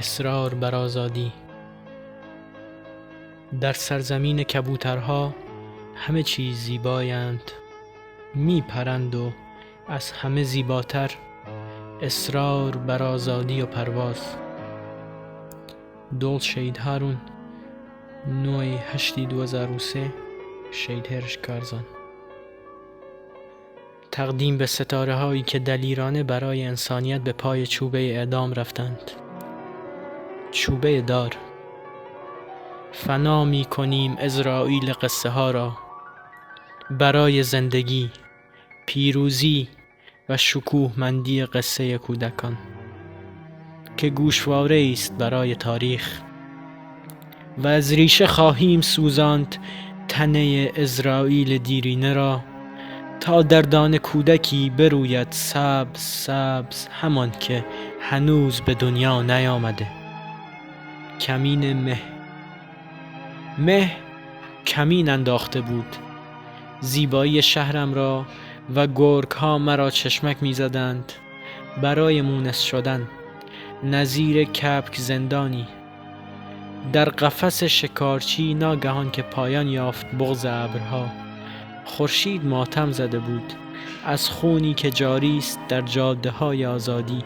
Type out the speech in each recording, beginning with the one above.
اصرار بر آزادی. در سرزمین کبوترها همه چیز زیبایند، می پرند و از همه زیباتر اصرار بر آزادی و پرواز. شهید هارون 9/8/2003 شهید هرش کارزان. تقدیم به ستاره هایی که دلیرانه برای انسانیت به پای چوبه اعدام رفتند. چوبه دار. فنا می کنیم اسرائیل قصه ها را برای زندگی، پیروزی و شکوهمندی قصه کودکان که گوشواره است برای تاریخ، و از ریشه خواهیم سوزاند تنه اسرائیل دیرینه را تا در دان کودکی بروید سبز سبز، همان که هنوز به دنیا نیامده. کمین مه کمین انداخته بود. زیبایی شهرم را و گرگ ها مرا چشمک می زدند برای مونس شدن، نظیر کبک زندانی. در قفس شکارچی ناگهان که پایان یافت بغض ابرها، خورشید ماتم زده بود از خونی که جاری است در جاده های آزادی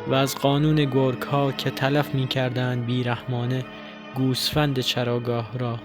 و از قانون گرگ ها که تلف می کردند بیرحمانه گوسفند چراگاه را.